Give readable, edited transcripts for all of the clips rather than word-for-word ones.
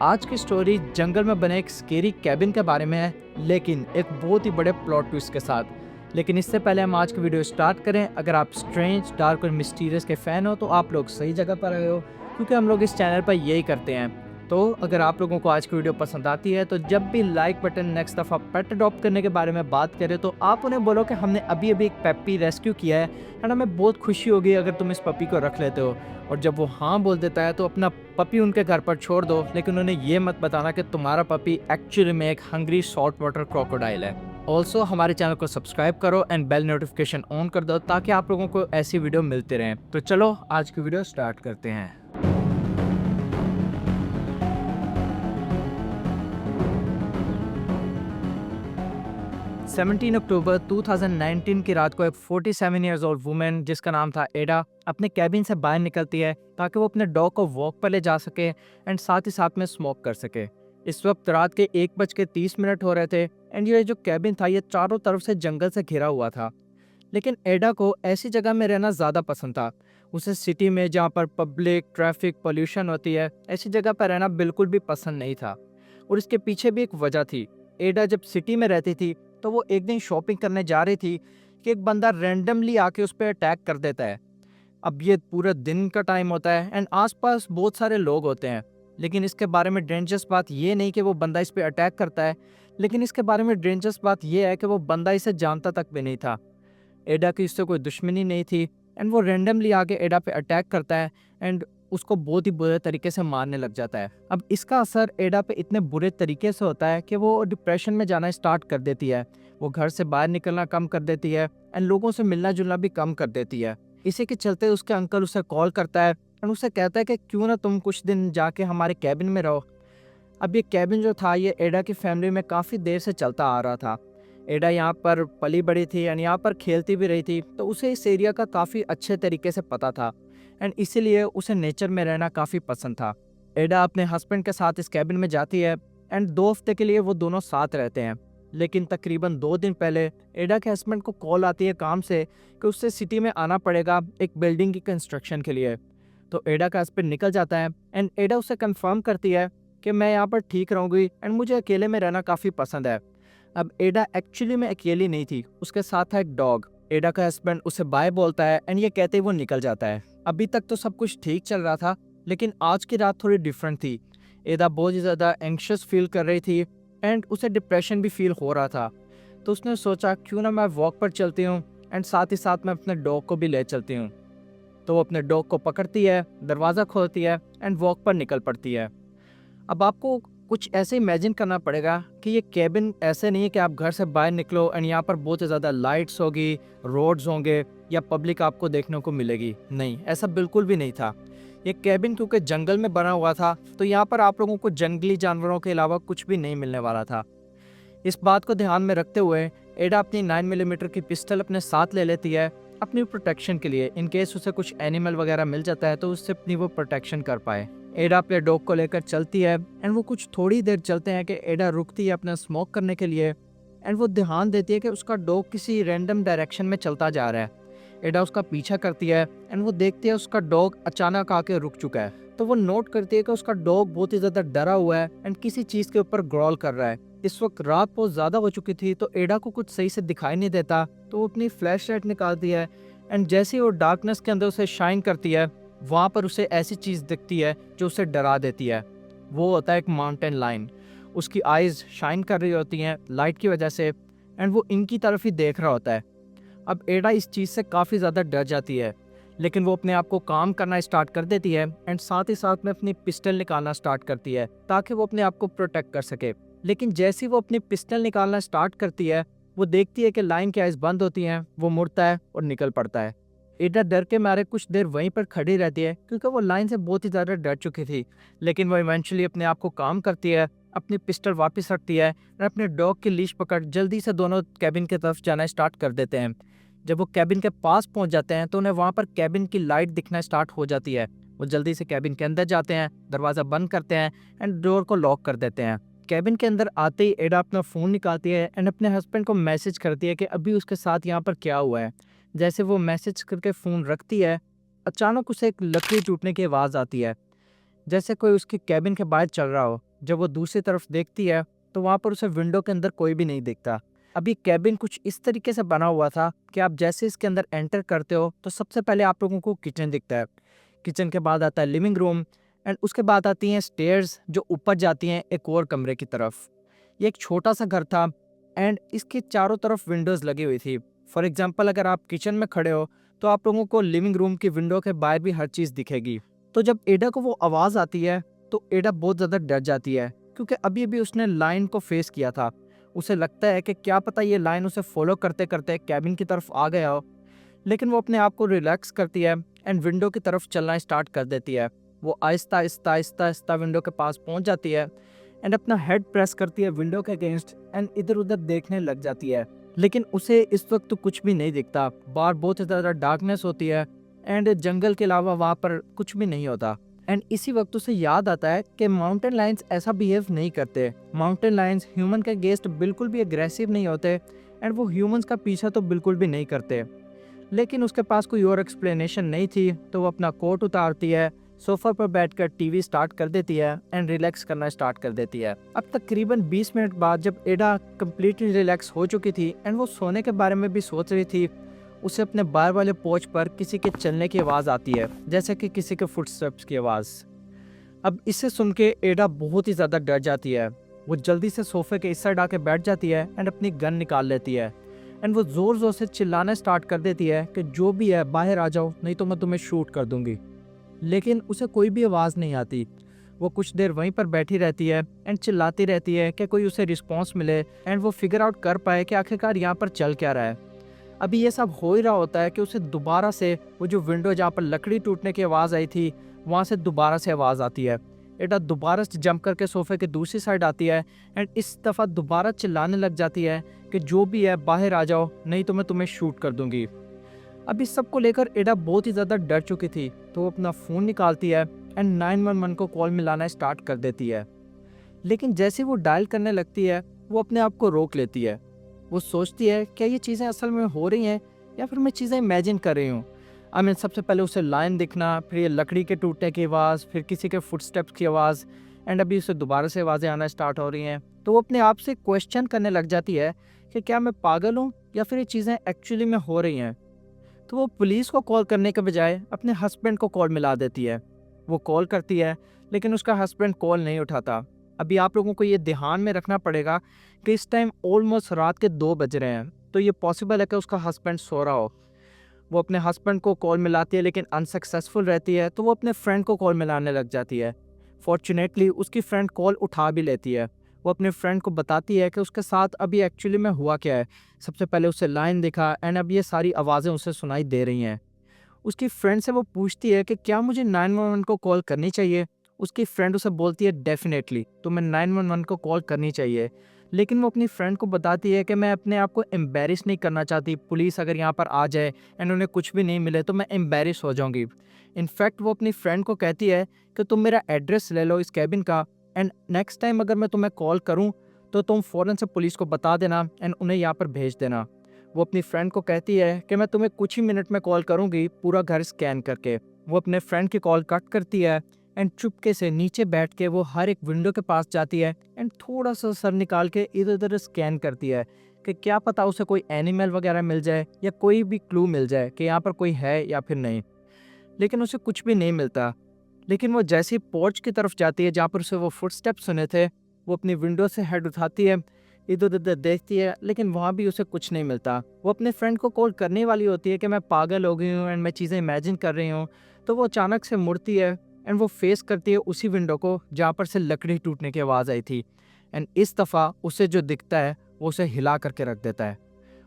आज की स्टोरी जंगल में बने एक स्केरी कैबिन के बारे में है, लेकिन एक बहुत ही बड़े प्लॉट ट्विस्ट के साथ। लेकिन इससे पहले हम आज की वीडियो स्टार्ट करें, अगर आप स्ट्रेंज, डार्क और मिस्टीरियस के फैन हो तो आप लोग सही जगह पर आए हो, क्योंकि हम लोग इस चैनल पर यही करते हैं। तो अगर आप लोगों को आज की वीडियो पसंद आती है तो जब भी लाइक बटन नेक्स्ट दफ़ा पेट अडॉप्ट करने के बारे में बात करें तो आप उन्हें बोलो कि हमने अभी अभी एक पेप्पी रेस्क्यू किया है एंड हमें बहुत खुशी होगी अगर तुम इस पपी को रख लेते हो। और जब वो हाँ बोल देता है तो अपना पपी उनके घर पर छोड़ दो, लेकिन उन्हें ये मत बताना कि तुम्हारा पपी एक्चुअली में एक हंग्री सॉल्ट वाटर क्रोकोडाइल है। ऑल्सो हमारे चैनल को सब्सक्राइब करो एंड बेल नोटिफिकेशन ऑन कर दो ताकि आप लोगों को ऐसी वीडियो मिलते रहें। तो चलो आज की वीडियो स्टार्ट करते हैं। 17 अक्टूबर 2019 की रात को एक 47 ईयर्स ओल्ड वुमेन जिसका नाम था एडा अपने कैबिन से बाहर निकलती है ताकि वो अपने डॉग को वॉक पर ले जा सके एंड साथ ही साथ में स्मोक कर सके। इस वक्त रात के 1:30 हो रहे थे एंड ये जो कैबिन था ये चारों तरफ से जंगल से घिरा हुआ था। लेकिन एडा को ऐसी जगह में रहना ज़्यादा पसंद था। उसे सिटी में जहाँ पर पब्लिक ट्रैफिक पोल्यूशन होती है ऐसी जगह पर रहना बिल्कुल भी पसंद नहीं था। और इसके पीछे भी एक वजह थी। एडा जब सिटी में रहती थी तो वो एक दिन शॉपिंग करने जा रही थी कि एक बंदा रैंडमली आके उस पर अटैक कर देता है। अब ये पूरा दिन का टाइम होता है एंड आसपास बहुत सारे लोग होते हैं, लेकिन इसके बारे में डेंजरस बात ये नहीं कि वो बंदा इस पर अटैक करता है, लेकिन इसके बारे में डेंजरस बात ये है कि वो बंदा इसे जानता तक भी नहीं था। एडा की इससे कोई दुश्मनी नहीं थी एंड वो रैंडमली आके एडा पे अटैक करता है एंड उसको बहुत ही बुरे तरीके से मारने लग जाता है। अब इसका असर एडा पे इतने बुरे तरीके से होता है कि वो डिप्रेशन में जाना स्टार्ट कर देती है। वो घर से बाहर निकलना कम कर देती है एंड लोगों से मिलना जुलना भी कम कर देती है। इसी के चलते उसके अंकल उसे कॉल करता है एंड उसे कहता है कि क्यों ना तुम कुछ दिन जाके हमारे कैबिन में रहो। अब ये कैबिन जो था ये एडा की फैमिली में काफ़ी देर से चलता आ रहा था। एडा यहाँ पर पली बड़ी थी एंड यहाँ पर खेलती भी रही थी, तो उसे इस एरिया का काफ़ी अच्छे तरीके से पता था एंड इसीलिए उसे नेचर में रहना काफ़ी पसंद था। एडा अपने हस्बैंड के साथ इस कैबिन में जाती है एंड 2 हफ्ते के लिए वो दोनों साथ रहते हैं। लेकिन तकरीबन 2 दिन पहले एडा के हस्बैंड को कॉल आती है काम से कि उससे सिटी में आना पड़ेगा एक बिल्डिंग की कंस्ट्रक्शन के लिए। तो एडा का हस्बैंड निकल जाता है एंड एडा उसे कंफर्म करती है कि मैं यहाँ पर ठीक रहूँगी एंड मुझे अकेले में रहना काफ़ी पसंद है। अब एडा एक्चुअली में अकेली नहीं थी, उसके साथ था एक डॉग। एडा का हस्बैंड उसे बाय बोलता है एंड ये कहते ही वो निकल जाता है। अभी तक तो सब कुछ ठीक चल रहा था, लेकिन आज की रात थोड़ी डिफरेंट थी। एडा बहुत ही ज़्यादा एंग्शियस फील कर रही थी एंड उसे डिप्रेशन भी फील हो रहा था। तो उसने सोचा क्यों ना मैं वॉक पर चलती हूँ एंड साथ ही साथ मैं अपने डॉग को भी ले चलती हूँ। तो वो अपने डॉग को पकड़ती है, दरवाज़ा खोलती है एंड वॉक पर निकल पड़ती है। अब आपको कुछ ऐसे इमेजिन करना पड़ेगा कि ये कैबिन ऐसे नहीं है कि आप घर से बाहर निकलो एंड यहाँ पर बहुत ही ज़्यादा लाइट्स होगी, रोड्स होंगे या पब्लिक आपको देखने को मिलेगी। नहीं, ऐसा बिल्कुल भी नहीं था। ये कैबिन क्योंकि जंगल में बना हुआ था तो यहाँ पर आप लोगों को जंगली जानवरों के अलावा कुछ भी नहीं मिलने वाला था। इस बात को ध्यान में रखते हुए एडा अपनी 9 मिलीमीटर की पिस्टल अपने साथ ले लेती है अपनी प्रोटेक्शन के लिए, इन केस उसे कुछ एनिमल वगैरह मिल जाता है तो उससे अपनी वो प्रोटेक्शन कर पाए। एडा अपने डॉग को लेकर चलती है एंड वो कुछ थोड़ी देर चलते हैं कि एडा रुकती है अपना स्मोक करने के लिए एंड वो ध्यान देती है कि उसका डॉग किसी रैंडम डायरेक्शन में चलता जा रहा है। एडा उसका पीछा करती है एंड वो देखती है उसका डॉग अचानक आके रुक चुका है। तो वो नोट करती है कि उसका डॉग बहुत ही ज़्यादा डरा हुआ है एंड किसी चीज़ के ऊपर ग्रॉल कर रहा है। इस वक्त रात बहुत ज़्यादा हो चुकी थी तो एडा को कुछ सही से दिखाई नहीं देता, तो वो अपनी फ्लैश लाइट निकालती है एंड जैसे ही वो डार्कनेस के अंदर उसे शाइन करती है वहाँ पर उसे ऐसी चीज़ दिखती है जो उसे डरा देती है। वो होता है एक माउंटेन लाइन। उसकी आइज़ शाइन कर रही होती हैं लाइट की वजह से एंड वो इनकी तरफ ही देख रहा होता है। अब एडा इस चीज़ से काफ़ी ज़्यादा डर जाती है, लेकिन वो अपने आप को काम करना स्टार्ट कर देती है एंड साथ ही साथ में अपनी पिस्टल निकालना स्टार्ट करती है ताकि वो अपने आप को प्रोटेक्ट कर सके। लेकिन जैसे ही वो अपनी पिस्टल निकालना स्टार्ट करती है वो देखती है कि लाइन की आइज़ बंद होती हैं, वो मुड़ता है और निकल पड़ता है। एडा डर के मारे कुछ देर वहीं पर खड़ी रहती है क्योंकि वो लाइन से बहुत ही ज़्यादा डर चुकी थी, लेकिन वो इवेंचुअली अपने आप को काम करती है, अपनी पिस्टल वापस रखती है और अपने डॉग की लीश पकड़ जल्दी से दोनों कैबिन की तरफ जाना स्टार्ट कर देते हैं। जब वो कैबिन के पास पहुंच जाते हैं तो उन्हें वहाँ पर कैबिन की लाइट दिखना स्टार्ट हो जाती है। वो जल्दी से कैबिन के अंदर जाते हैं, दरवाज़ा बंद करते हैं एंड डोर को लॉक कर देते हैं। कैबिन के अंदर आते ही एडा अपना फ़ोन निकालती है एंड अपने हस्बैंड को मैसेज करती है कि अभी उसके साथ यहाँ पर क्या हुआ है। जैसे वो मैसेज करके फ़ोन रखती है, अचानक उसे एक लकड़ी टूटने की आवाज़ आती है, जैसे कोई उसकी कैबिन के बाहर चल रहा हो। जब वो दूसरी तरफ देखती है तो वहाँ पर उसे विंडो के अंदर कोई भी नहीं दिखता। अभी कैबिन कुछ इस तरीके से बना हुआ था कि आप जैसे इसके अंदर एंटर करते हो तो सबसे पहले आप लोगों को किचन दिखता है। किचन के बाद आता है लिविंग रूम एंड उसके बाद आती हैं स्टेयर्स जो ऊपर जाती हैं एक और कमरे की तरफ। ये एक छोटा सा घर था एंड इसके चारों तरफ विंडोज़ लगी हुई थी। फॉर एग्जांपल अगर आप किचन में खड़े हो तो आप लोगों को लिविंग रूम की विंडो के बाहर भी हर चीज़ दिखेगी। तो जब एडा को वो आवाज़ आती है तो एडा बहुत ज़्यादा डर जाती है क्योंकि अभी अभी उसने लाइन को फेस किया था। उसे लगता है कि क्या पता ये लाइन उसे फॉलो करते करते कैबिन की तरफ आ गया हो, लेकिन वो अपने आप को रिलैक्स करती है एंड विंडो की तरफ चलना स्टार्ट कर देती है। वो आहिस्ता आहिस्ता आहिस्ता आहिस्ता विंडो के पास पहुंच जाती है एंड अपना हेड प्रेस करती है विंडो के अगेंस्ट एंड इधर उधर देखने लग जाती है। लेकिन उसे इस वक्त तो कुछ भी नहीं दिखता। बाहर बहुत ज़्यादा डार्कनेस होती है एंड जंगल के अलावा वहाँ पर कुछ भी नहीं होता। एंड इसी वक्त उसे याद आता है कि माउंटेन लायंस ऐसा बिहेव नहीं करते। माउंटेन लायंस ह्यूमन के अगेंस्ट बिल्कुल भी एग्रेसिव नहीं होते एंड वो ह्यूमंस का पीछा तो बिल्कुल भी नहीं करते। लेकिन उसके पास कोई और एक्सप्लेनेशन नहीं थी तो वो अपना कोट उतारती है, सोफा पर बैठकर टीवी स्टार्ट कर देती है एंड रिलैक्स करना स्टार्ट कर देती है। अब तकरीबन 20 मिनट बाद जब एडा कम्प्लीटली रिलैक्स हो चुकी थी एंड वो सोने के बारे में भी सोच रही थी, उसे अपने बाहर वाले पोर्च पर किसी के चलने की आवाज़ आती है, जैसे कि किसी के फुटस्टेप्स की आवाज़। अब इसे सुन के एडा बहुत ही ज़्यादा डर जाती है। वो जल्दी से सोफे के इस साइड आके बैठ जाती है एंड अपनी गन निकाल लेती है एंड वो ज़ोर ज़ोर से चिल्लाना स्टार्ट कर देती है कि जो भी है बाहर आ जाओ, नहीं तो मैं तुम्हें शूट कर दूंगी। लेकिन उसे कोई भी आवाज़ नहीं आती। वो कुछ देर वहीं पर बैठी रहती है एंड चिल्लाती रहती है कि कोई उसे रिस्पॉन्स मिले एंड वो फिगर आउट कर पाए कि आखिरकार यहाँ पर चल क्या रहा है। अभी ये सब हो ही रहा होता है कि उसे दोबारा से वो जो विंडो जहाँ पर लकड़ी टूटने की आवाज़ आई थी वहाँ से दोबारा से आवाज़ आती है। एडा दोबारा से जंप करके सोफे के दूसरी साइड आती है एंड इस दफ़ा दोबारा चिल्लाने लग जाती है कि जो भी है बाहर आ जाओ, नहीं तो मैं तुम्हें शूट कर दूंगी। अब इस सब को लेकर एडा बहुत ही ज़्यादा डर चुकी थी तो वो अपना फ़ोन निकालती है एंड 911 को कॉल मिलाना स्टार्ट कर देती है। लेकिन जैसे वो डायल करने लगती है वो अपने आप को रोक लेती है। वो सोचती है क्या ये चीज़ें असल में हो रही हैं या फिर मैं चीज़ें इमेजिन कर रही हूँ। आई मीन सबसे पहले उसे लाइन दिखना, फिर ये लकड़ी के टूटने की आवाज़, फिर किसी के फुटस्टेप्स की आवाज़ एंड अभी उसे दोबारा से आवाज़ें आना स्टार्ट हो रही हैं। तो वो अपने आप से क्वेश्चन करने लग जाती है कि क्या मैं पागल हूँ या फिर ये चीज़ें एक्चुअली में हो रही हैं। तो वो पुलिस को कॉल करने के बजाय अपने हस्बैंड को कॉल मिला देती है। वो कॉल करती है लेकिन उसका हस्बैंड कॉल नहीं उठाता। अभी आप लोगों को ये ध्यान में रखना पड़ेगा कि इस टाइम ऑलमोस्ट रात के 2 बज रहे हैं, तो ये पॉसिबल है कि उसका हस्बैंड सो रहा हो। वो अपने हस्बैंड को कॉल मिलाती है लेकिन अनसक्सेसफुल रहती है, तो वो अपने फ्रेंड को कॉल मिलाने लग जाती है। फॉर्चुनेटली उसकी फ्रेंड कॉल उठा भी लेती है। वो अपने फ्रेंड को बताती है कि उसके साथ अभी एक्चुअली में हुआ क्या है। सबसे पहले उसे लाइन दिखा एंड अब ये सारी आवाज़ें उसे सुनाई दे रही हैं। उसकी फ्रेंड से वो पूछती है कि क्या मुझे 911 को कॉल करनी चाहिए। उसकी फ्रेंड उसे बोलती है डेफिनेटली तुम्हें 911 को कॉल करनी चाहिए। लेकिन वो अपनी फ्रेंड को बताती है कि मैं अपने आप को एम्बेरस नहीं करना चाहती। पुलिस अगर यहाँ पर आ जाए एंड उन्हें कुछ भी नहीं मिले तो मैं एम्बेरस हो जाऊँगी। इनफैक्ट वो अपनी फ्रेंड को कहती है कि तुम मेरा एड्रेस ले लो इस कैबिन का एंड नेक्स्ट टाइम अगर मैं तुम्हें कॉल करूँ तो तुम फ़ौरन से पुलिस को बता देना एंड उन्हें यहाँ पर भेज देना। वो अपनी फ्रेंड को कहती है कि मैं तुम्हें कुछ ही मिनट में कॉल करूंगी पूरा घर स्कैन करके। वो अपने फ्रेंड की कॉल कट करती है एंड चुपके से नीचे बैठ के वो हर एक विंडो के पास जाती है एंड थोड़ा सा सर निकाल के इधर उधर स्कैन करती है कि क्या पता उसे कोई एनिमल वगैरह मिल जाए या कोई भी क्लू मिल जाए कि यहाँ पर कोई है या फिर नहीं। लेकिन उसे कुछ भी नहीं मिलता। लेकिन वो जैसे ही पोर्च की तरफ जाती है जहाँ पर उसे वो फुटस्टेप्स सुने थे, वो अपनी विंडो से हेड उठाती है, इधर उधर देखती है लेकिन वहाँ भी उसे कुछ नहीं मिलता। वो अपने फ्रेंड को कॉल करने वाली होती है कि मैं पागल हो गई हूँ एंड मैं चीज़ें इमेजिन कर रही हूँ। तो वो अचानक से मुड़ती है एंड वो फेस करती है उसी विंडो को जहाँ पर से लकड़ी टूटने की आवाज़ आई थी। एंड इस दफ़ा उसे जो दिखता है वो उसे हिला करके रख देता है।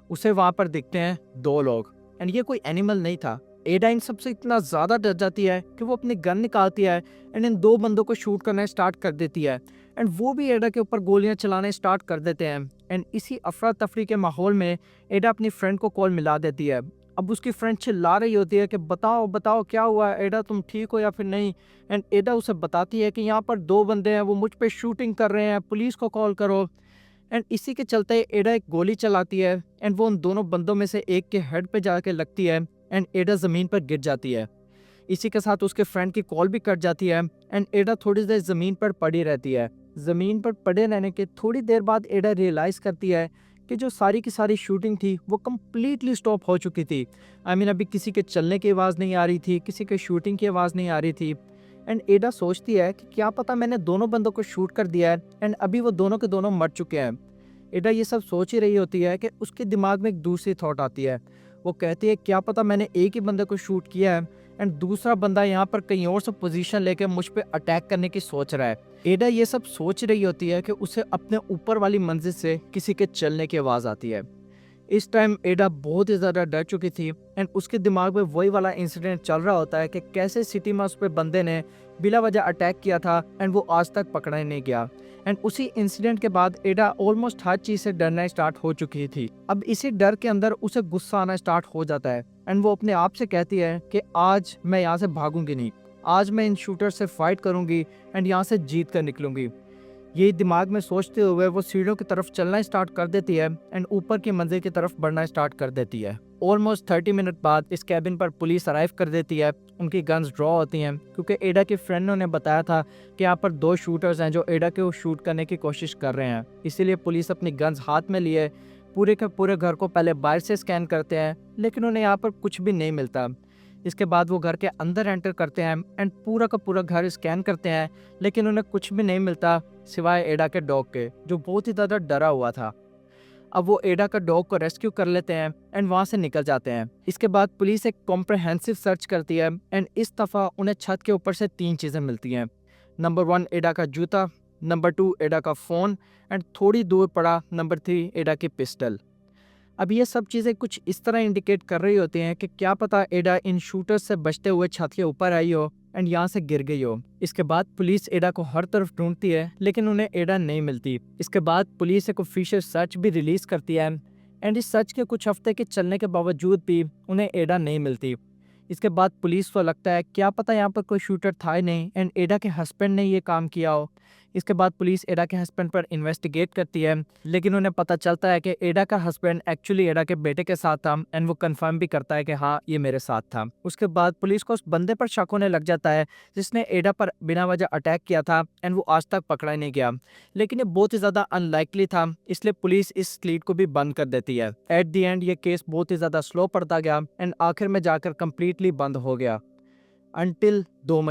उसे वहाँ पर दिखते हैं 2 लोग एंड ये कोई एनिमल नहीं था। एडा इन सबसे इतना ज़्यादा डर जाती है कि वो अपनी गन निकालती है एंड इन 2 बंदों को शूट करना स्टार्ट कर देती है एंड वो भी एडा के ऊपर गोलियां चलाने स्टार्ट कर देते हैं। एंड इसी अफरा तफरी के माहौल में एडा अपनी फ्रेंड को कॉल मिला देती है। अब उसकी फ्रेंड चिल्ला रही होती है कि बताओ बताओ क्या हुआ है एडा, तुम ठीक हो या फिर नहीं। एंड एडा उसे बताती है कि यहाँ पर 2 बंदे हैं, वो मुझ पे शूटिंग कर रहे हैं, पुलिस को कॉल करो। एंड इसी के चलते एडा एक गोली चलाती है एंड वो उन दोनों बंदों में से एक के हेड पे जाके लगती है एंड एडा ज़मीन पर गिर जाती है। इसी के साथ उसके फ्रेंड की कॉल भी कट जाती है एंड एडा थोड़ी देर ज़मीन पर पड़ी रहती है। ज़मीन पर पड़े रहने के थोड़ी देर बाद एडा रियलाइज़ करती है कि जो सारी की सारी शूटिंग थी वो कम्प्लीटली स्टॉप हो चुकी थी। अभी किसी के चलने की आवाज़ नहीं आ रही थी, किसी के शूटिंग की आवाज़ नहीं आ रही थी। एंड एडा सोचती है कि क्या पता मैंने दोनों बंदों को शूट कर दिया है एंड अभी वो दोनों के दोनों मर चुके हैं। एडा ये सब सोच ही रही होती है कि उसके दिमाग में एक दूसरी थॉट आती है। वो कहती है क्या पता मैंने एक ही बंदे को शूट किया है एंड दूसरा बंदा यहाँ पर कहीं और से पोजीशन लेके मुझ पे अटैक करने की सोच रहा है। एडा ये सब सोच रही होती है कि उसे अपने ऊपर वाली मंजिल से किसी के चलने की आवाज़ आती है। इस टाइम एडा बहुत ही ज़्यादा डर चुकी थी एंड उसके दिमाग में वही वाला इंसिडेंट चल रहा होता है कि कैसे सिटी में उस पर बंदे ने बिला वजह अटैक किया था एंड वो आज तक पकड़ा ही नहीं गया। एंड उसी इंसिडेंट के बाद एडा ऑलमोस्ट हर चीज़ से डरना स्टार्ट हो चुकी थी। अब इसी डर के अंदर उसे गुस्सा आना स्टार्ट हो जाता है एंड वो अपने आप से कहती है कि आज मैं यहाँ से भागूंगी नहीं, आज मैं इन शूटर से फाइट करूंगी एंड यहाँ से जीत कर निकलूंगी। ये दिमाग में सोचते हुए वो सीढ़ियों की तरफ चलना स्टार्ट कर देती है एंड ऊपर की मंजिल की तरफ बढ़ना स्टार्ट कर देती है। ऑलमोस्ट 30 मिनट बाद इस कैबिन पर पुलिस अराइव कर देती है। उनकी गन्स ड्रॉ होती हैं क्योंकि एडा के फ्रेंड ने उन्हें बताया था कि यहाँ पर दो शूटर्स हैं जो एडा को शूट करने की कोशिश कर रहे हैं। इसीलिए पुलिस अपनी गन्स हाथ में लिए पूरे के पूरे घर को पहले बाहर से स्कैन करते हैं, लेकिन उन्हें यहाँ पर कुछ भी नहीं मिलता। इसके बाद वो घर के अंदर एंटर करते हैं एंड पूरा का पूरा घर स्कैन करते हैं, लेकिन उन्हें कुछ भी नहीं मिलता सिवाय एडा के डॉग के, जो बहुत ही ज़्यादा डरा हुआ था। अब वो एडा का डॉग को रेस्क्यू कर लेते हैं एंड वहाँ से निकल जाते हैं। इसके बाद पुलिस एक कॉम्प्रहेंसिव सर्च करती है एंड इस दफ़ा उन्हें छत के ऊपर से 3 चीज़ें मिलती हैं। नंबर 1 एडा का जूता, नंबर 2 एडा का फ़ोन एंड थोड़ी दूर पड़ा नंबर 3 एडा की पिस्टल। अब ये सब चीज़ें कुछ इस तरह इंडिकेट कर रही होती हैं कि क्या पता एडा इन शूटर्स से बचते हुए छत के ऊपर आई हो एंड यहाँ से गिर गई हो। इसके बाद पुलिस एडा को हर तरफ ढूंढती है, लेकिन उन्हें एडा नहीं मिलती। इसके बाद पुलिस एक ऑफिशियल सर्च भी रिलीज करती है एंड इस सर्च के कुछ हफ्ते के चलने के बावजूद भी उन्हें एडा नहीं मिलती। इसके बाद पुलिस को लगता है क्या पता यहाँ पर कोई शूटर था ही नहीं एंड एडा के हस्बैंड ने ये काम किया हो। इसके बाद पुलिस एडा के हस्बैंड पर इन्वेस्टिगेट करती है, लेकिन उन्हें पता चलता है कि एडा का हस्बैंड एक्चुअली एडा के बेटे के साथ था एंड वो कंफर्म भी करता है कि हाँ ये मेरे साथ था। उसके बाद पुलिस को उस बंदे पर शक होने लग जाता है जिसने एडा पर बिना वजह अटैक किया था एंड वो आज तक पकड़ा ही नहीं गया, लेकिन ये बहुत ही ज़्यादा अनलाइकली था, इसलिए पुलिस इस लीड को भी बंद कर देती है। एट दी एंड ये केस बहुत ही ज़्यादा स्लो पड़ता गया एंड आखिर में जाकर कम्प्लीटली बंद हो गया। अनटिल 2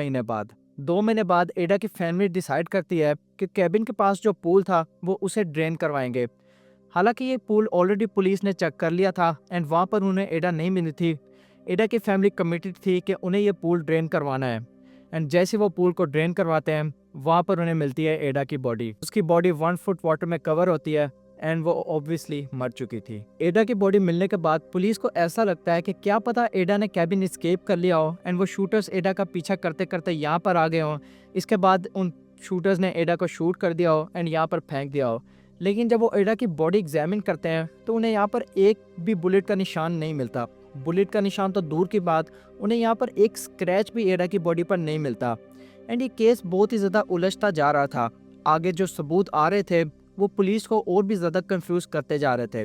महीने बाद एडा की फैमिली डिसाइड करती है कि केबिन के पास जो पूल था वो उसे ड्रेन करवाएंगे। हालांकि ये पूल ऑलरेडी पुलिस ने चेक कर लिया था एंड वहाँ पर उन्हें एडा नहीं मिली थी। एडा की फैमिली कमिटेड थी कि उन्हें ये पूल ड्रेन करवाना है एंड जैसे वो पूल को ड्रेन करवाते हैं वहाँ पर उन्हें मिलती है एडा की बॉडी। उसकी बॉडी 1 फुट वाटर में कवर होती है एंड वो ऑब्वियसली मर चुकी थी। एडा की बॉडी मिलने के बाद पुलिस को ऐसा लगता है कि क्या पता एडा ने कैबिन एस्केप कर लिया हो एंड वो शूटर्स एडा का पीछा करते करते यहाँ पर आ गए हों। इसके बाद उन शूटर्स ने एडा को शूट कर दिया हो एंड यहाँ पर फेंक दिया हो। लेकिन जब वो एडा की बॉडी एग्जामिन करते हैं तो उन्हें यहाँ पर एक भी बुलेट का निशान नहीं मिलता। बुलेट का निशान तो दूर की बात, उन्हें यहाँ पर एक स्क्रैच भी एडा की बॉडी पर नहीं मिलता एंड ये केस बहुत ही ज़्यादा उलझता जा रहा था। आगे जो सबूत आ रहे थे वो पुलिस को और भी ज़्यादा कंफ्यूज करते जा रहे थे।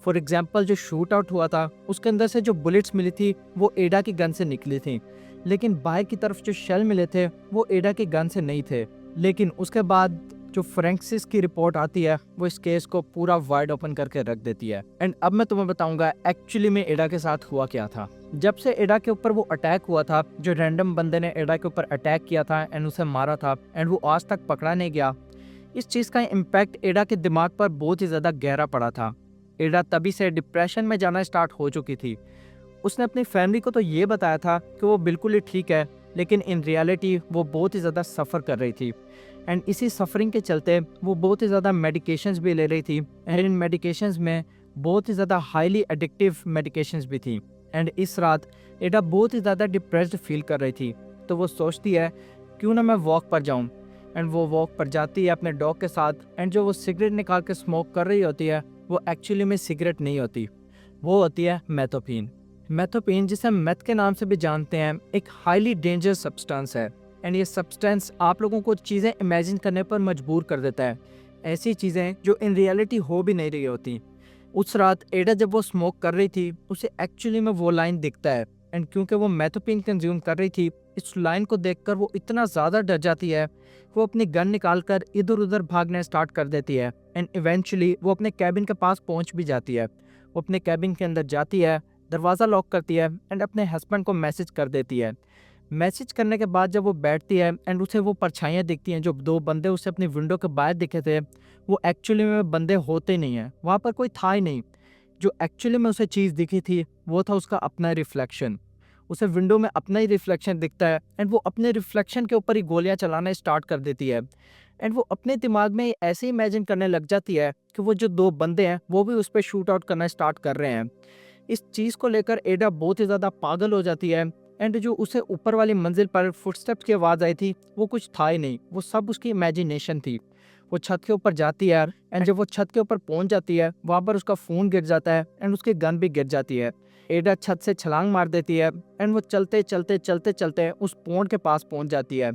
फॉर एग्जांपल जो शूट आउट हुआ था उसके अंदर से जो बुलेट्स मिली थी वो एडा की गन से निकली थी, लेकिन बाहर की तरफ जो शेल मिले थे वो एडा की गन से नहीं थे। लेकिन उसके बाद जो फोरेंसिस की रिपोर्ट आती है वो इस केस को पूरा वाइड ओपन करके रख देती है। एंड अब मैं तुम्हें बताऊंगा एक्चुअली में एडा के साथ हुआ क्या था। जब से एडा के ऊपर वो अटैक हुआ था, जो रैंडम बंदे ने एडा के ऊपर अटैक किया था एंड उसे मारा था एंड वो आज तक पकड़ा नहीं गया, इस चीज़ का इम्पैक्ट एडा के दिमाग पर बहुत ही ज़्यादा गहरा पड़ा था। एडा तभी से डिप्रेशन में जाना स्टार्ट हो चुकी थी। उसने अपनी फैमिली को तो ये बताया था कि वो बिल्कुल ही ठीक है, लेकिन इन रियलिटी वो बहुत ही ज़्यादा सफ़र कर रही थी एंड इसी सफरिंग के चलते वो बहुत ही ज़्यादा मेडिकेशंस भी ले रही थी एंड इन मेडिकेशंस में बहुत ही ज़्यादा हाईली एडिक्टिव मेडिकेशंस भी थी। एंड इस रात एडा बहुत ही ज़्यादा डिप्रेस्ड फील कर रही थी, तो वो सोचती है क्यों ना मैं वॉक पर जाऊं एंड वो वॉक पर जाती है अपने डॉग के साथ एंड जो वो सिगरेट निकाल के स्मोक कर रही होती है वो एक्चुअली में सिगरेट नहीं होती, वो होती है मेथोफीन। मेथोफीन, जिसे हम मेथ के नाम से भी जानते हैं, एक हाईली डेंजरस सब्सटेंस है एंड ये सब्सटेंस आप लोगों को चीज़ें इमेजिन करने पर मजबूर कर देता है, ऐसी चीज़ें जो इन रियलिटी हो भी नहीं रही होती। उस रात एडा जब वो स्मोक कर रही थी उसे एक्चुअली में वो लाइन दिखता है एंड क्योंकि वो मैथोपिन कंज्यूम कर रही थी, इस लाइन को देखकर वो इतना ज़्यादा डर जाती है, वो अपनी गन निकाल कर इधर उधर भागने स्टार्ट कर देती है एंड इवेंचुअली वो अपने कैबिन के पास पहुंच भी जाती है। वो अपने कैबिन के अंदर जाती है, दरवाज़ा लॉक करती है एंड अपने हस्बैंड को मैसेज कर देती है। मैसेज करने के बाद जब वो बैठती है एंड उसे वो परछाइयाँ दिखती हैं, जो दो बंदे उसे अपनी विंडो के बाहर दिखे थे, वो एक्चुअली में बंदे होते नहीं हैं, वहाँ पर कोई था ही नहीं। जो एक्चुअली में उसे चीज़ दिखी थी वो था उसका अपना रिफ्लेक्शन। उसे विंडो में अपना ही रिफ्लेक्शन दिखता है एंड वो अपने रिफ्लेक्शन के ऊपर ही गोलियां चलाना स्टार्ट कर देती है। एंड वो अपने दिमाग में ऐसे इमेजिन करने लग जाती है कि वो जो दो बंदे हैं वो भी उस पर शूट आउट करना स्टार्ट कर रहे हैं। इस चीज़ को लेकर एडा बहुत ही ज़्यादा पागल हो जाती है एंड जो उसे ऊपर वाली मंजिल पर फुटस्टेप्स की आवाज़ आई थी वो कुछ था ही नहीं, वो सब उसकी इमेजिनेशन थी। वो छत के ऊपर जाती है एंड जब वो छत के ऊपर पहुंच जाती है वहाँ पर उसका फ़ोन गिर जाता है एंड उसकी गन भी गिर जाती है। एडा छत से छलांग मार देती है एंड वो चलते चलते चलते चलते उस पोंड के पास पहुंच जाती है।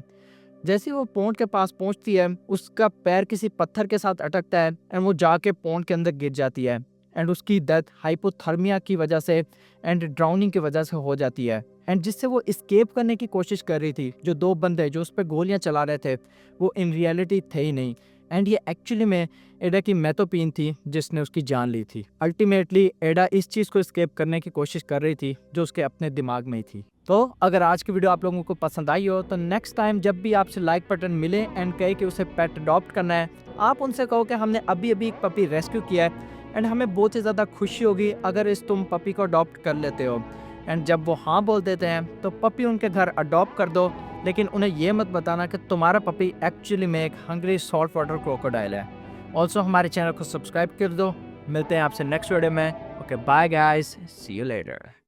जैसे ही वो पोंड के पास पहुंचती है उसका पैर किसी पत्थर के साथ अटकता है एंड वो जाके पोंड के अंदर गिर जाती है एंड उसकी डेथ हाइपोथर्मिया की वजह से एंड ड्राउनिंग की वजह से हो जाती है। एंड जिससे वो इस्केप करने की कोशिश कर रही थी, जो दो बंदे जो उस पर गोलियां चला रहे थे, वो इन रियलिटी थे ही नहीं एंड ये एक्चुअली में एडा की मैथोपिन थी जिसने उसकी जान ली थी। अल्टीमेटली एडा इस चीज़ को एस्केप करने की कोशिश कर रही थी जो उसके अपने दिमाग में ही थी। तो अगर आज की वीडियो आप लोगों को पसंद आई हो तो नेक्स्ट टाइम जब भी आपसे लाइक बटन मिले एंड कहे कि उसे पेट अडॉप्ट करना है, आप उनसे कहो कि हमने अभी अभी एक पपी रेस्क्यू किया है एंड हमें बहुत ही ज़्यादा खुशी होगी अगर इस तुम पपी को अडॉप्ट कर लेते हो। एंड जब वो हाँ बोल देते हैं तो पपी उनके घर अडॉप्ट कर दो, लेकिन उन्हें ये मत बताना कि तुम्हारा पपी एक्चुअली में एक हंग्री सॉल्ट वाटर क्रोकोडाइल है। ऑल्सो हमारे चैनल को सब्सक्राइब कर दो। मिलते हैं आपसे नेक्स्ट वीडियो में। Okay bye guys, see you letter.